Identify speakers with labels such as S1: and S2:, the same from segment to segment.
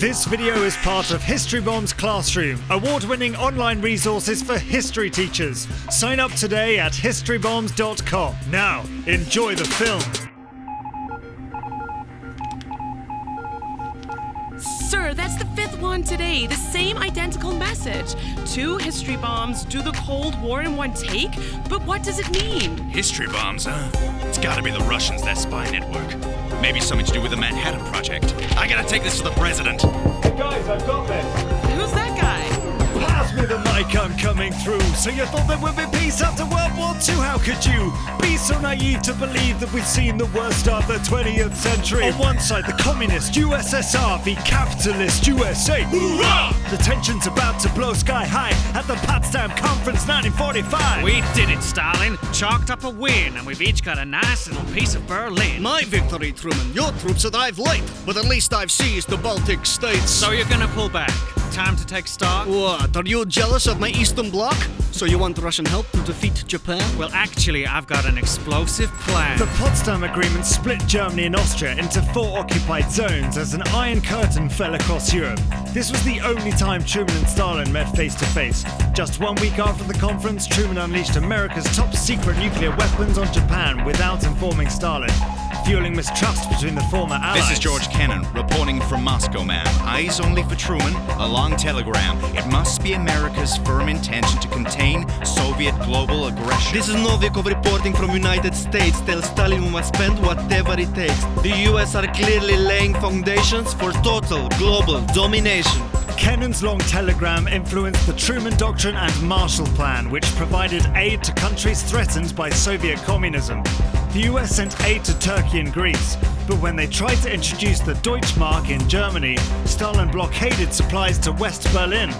S1: This video is part of History Bomb's Classroom, award-winning online resources for history teachers. Sign up today at historybombs.com. Now, enjoy the film.
S2: Sir, that's the fifth one today. The same identical message. 2 history bombs, do the Cold War in one take? But what does it mean?
S3: History bombs, huh? It's gotta be the Russians, that spy network. Maybe something to do with the Manhattan Project. I gotta take this to the president.
S1: Hey guys, I've got this.
S2: Who's that guy?
S1: Pass me the mic, I'm coming through. So you thought there would be peace after World War II? How could you be so naive to believe that we've seen the worst of the 20th century? On one side, the communist USSR, the capitalist USA. Hoorah! The tension's about to blow sky high at the Potsdam Conference 1945.
S4: We did it, Stalin. Chalked up a win, and we've each got a nice little piece of Berlin.
S5: My victory, Truman. Your troops arrived late, but at least I've seized the Baltic states.
S4: So you're gonna pull back? Time to take stock?
S5: What? Are you jealous of my Eastern Bloc? So you want Russian help to defeat Japan?
S4: Well, actually, I've got an explosive plan.
S1: The Potsdam Agreement split Germany and Austria into 4 occupied zones as an iron curtain fell across Europe. This was the only time Truman and Stalin met face to face. Just 1 week after the conference, Truman unleashed America's top secret nuclear weapons on Japan without informing Stalin, fueling mistrust between the former allies.
S3: This is George Kennan, reporting from Moscow, ma'am. Eyes only for Truman, a long telegram. It must be America's firm intention to contain Soviet global aggression.
S5: This is Novikov reporting from United States. Tell Stalin we must spend whatever it takes. The US are clearly laying foundations for total global domination.
S1: Kennan's long telegram influenced the Truman Doctrine and Marshall Plan, which provided aid to countries threatened by Soviet communism. The US sent aid to Turkey and Greece, but when they tried to introduce the Deutschmark in Germany, Stalin blockaded supplies to West Berlin.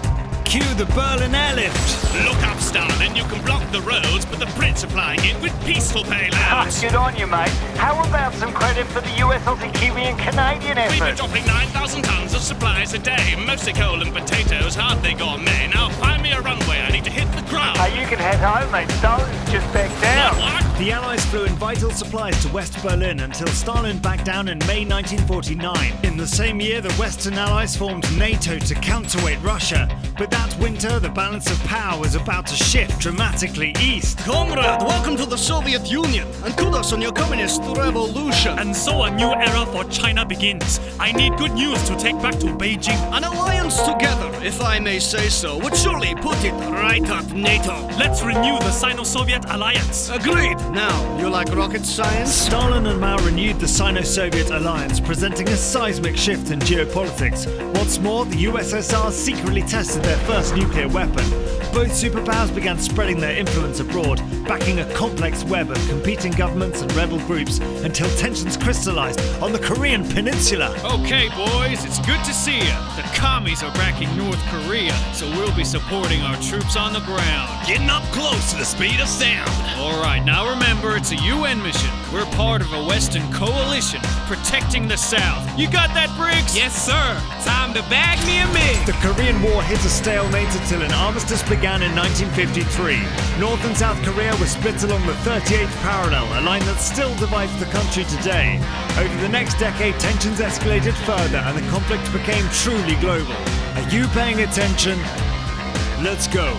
S1: Cue the Berlin Airlift.
S3: Look up, Stalin. You can block the roads, but the Brits are flying in with peaceful payloads.
S6: Good on you, mate. How about some credit for the US, Aussie, Kiwi and Canadian
S3: We've been
S6: effort?
S3: dropping 9,000 tons of supplies a day, mostly coal and potatoes, hardly gourmet. Now find me a runway, I need to hit the ground.
S6: You can head home, mate. Stalin's just back down.
S3: What?
S1: The Allies flew in vital supplies to West Berlin until Stalin backed down in May 1949. In the same year, the Western Allies formed NATO to counterweight Russia. But that winter, the balance of power was about to shift dramatically east.
S5: Comrade, welcome to the Soviet Union, and kudos on your communist revolution.
S7: And so a new era for China begins. I need good news to take back to Beijing.
S5: An alliance together, if I may say so, would surely put it right up NATO.
S7: Let's renew the Sino-Soviet Alliance.
S5: Agreed. Now, you like rocket science?
S1: Stalin and Mao renewed the Sino-Soviet Alliance, presenting a seismic shift in geopolitics. What's more, the USSR secretly tested their first nuclear weapon. Both superpowers began spreading their influence abroad, backing a complex web of competing governments and rebel groups until tensions crystallized on the Korean peninsula.
S4: Okay, boys, it's good to see you. The commies are backing North Korea, so we'll be supporting our troops on the ground.
S3: Getting up close to the speed of sound.
S4: All right, now remember, it's a UN mission. We're part of a Western coalition protecting the South. You got that, Briggs?
S7: Yes, sir. Time to bag me a mig.
S1: The Korean War hit a stalemate until an armistice began in 1953. North and South Korea were split along the 38th parallel, a line that still divides the country today. Over the next decade, tensions escalated further and the conflict became truly global. Are you paying attention? Let's go.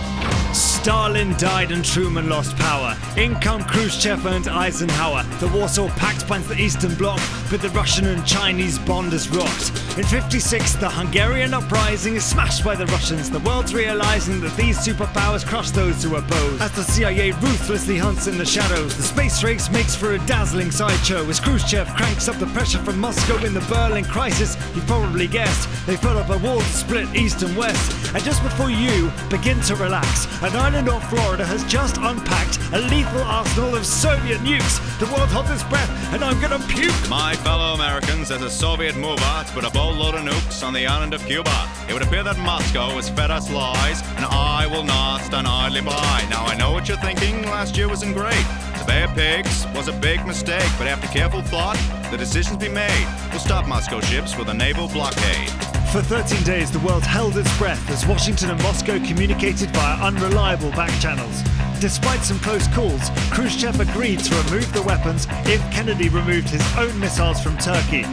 S1: Stalin died and Truman lost power. In come Khrushchev and Eisenhower. The Warsaw Pact binds the Eastern Bloc, but the Russian and Chinese bond is rocked. In '56, the Hungarian uprising is smashed by the Russians, the world's realizing that these superpowers crush those who oppose. As the CIA ruthlessly hunts in the shadows, the space race makes for a dazzling sideshow. As Khrushchev cranks up the pressure from Moscow in the Berlin crisis, you've probably guessed, they put up a wall to split East and West. And just before you begin to relax, an island off Florida has just unpacked a lethal arsenal of Soviet nukes. The world holds its breath, and I'm gonna puke.
S3: My fellow Americans, as a Soviet mover to put a boatload of nukes on the island of Cuba. It would appear that Moscow has fed us lies, and I will not stand idly by. Now I know what you're thinking, last year wasn't great. The Bay of Pigs was a big mistake, but after careful thought, the decisions be made. We'll stop Moscow ships with a naval blockade.
S1: For 13 days, the world held its breath as Washington and Moscow communicated via unreliable back channels. Despite some close calls, Khrushchev agreed to remove the weapons if Kennedy removed his own missiles from Turkey.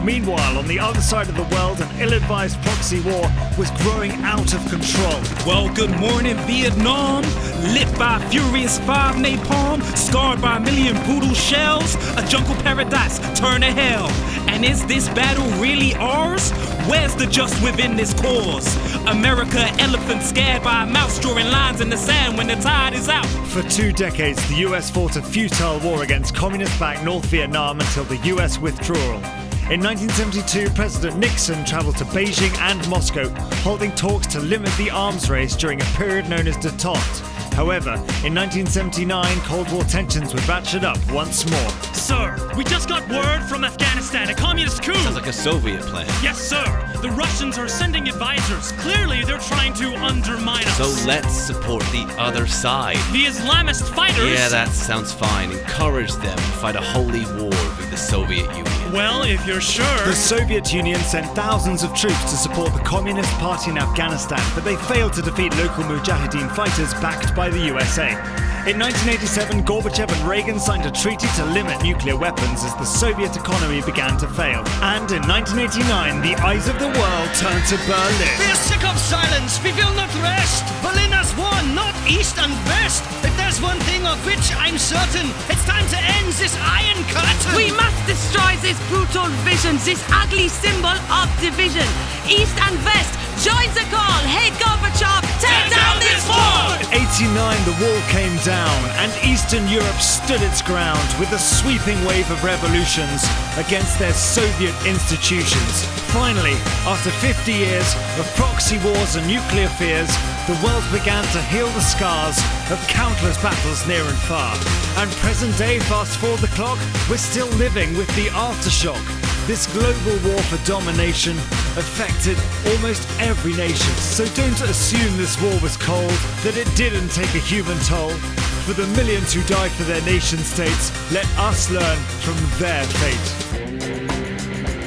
S1: Meanwhile, on the other side of the world, an ill-advised proxy war was growing out of control.
S8: Well, good morning, Vietnam. Lit by furious 5 napalm, scarred by a million brutal shells. A jungle paradise turned to hell. And is this battle really ours? Where's the just within this cause? America, elephant scared by a mouse drawing lines in the sand when the tide is out.
S1: For 2 decades, the US fought a futile war against communist-backed North Vietnam until the US withdrawal. In 1972, President Nixon traveled to Beijing and Moscow, holding talks to limit the arms race during a period known as détente. However, in 1979, Cold War tensions were ratcheted up once more.
S7: Sir, we just got word from Afghanistan, a communist coup.
S5: Sounds like a Soviet plan.
S7: Yes, sir. The Russians are sending advisors. Clearly, they're trying to undermine us.
S5: So let's support the other side.
S7: The Islamist fighters...
S5: Yeah, that sounds fine. Encourage them to fight a holy war with the Soviet Union.
S7: Well, if you're sure...
S1: The Soviet Union sent thousands of troops to support the Communist Party in Afghanistan, but they failed to defeat local Mujahideen fighters backed by the USA. In 1987, Gorbachev and Reagan signed a treaty to limit nuclear weapons as the Soviet economy began to fail. And in 1989, the eyes of the world turned to Berlin.
S9: We are sick of silence. We will not rest. Berlin has won, not East and West. If there's one thing of which I'm certain, it's time to end this iron curtain.
S2: We must destroy this brutal vision, this ugly symbol of division. East and West, join the call. Hey Gorbachev, tear down this wall!
S1: In 1989, the wall came down and Eastern Europe stood its ground with a sweeping wave of revolutions against their Soviet institutions. Finally, after 50 years of proxy wars and nuclear fears, the world began to heal the scars of countless battles near and far. And present day, fast forward the clock, we're still living with the aftershock. This global war for domination affected almost every nation. So don't assume this war was cold, that it didn't take a human toll. For the millions who died for their nation states, let us learn from their fate.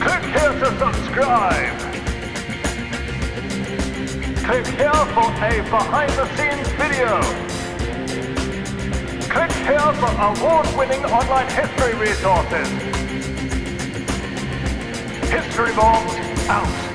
S6: Click here to subscribe. Click here for a behind-the-scenes video. Click here for award-winning online history resources. History Bombs out.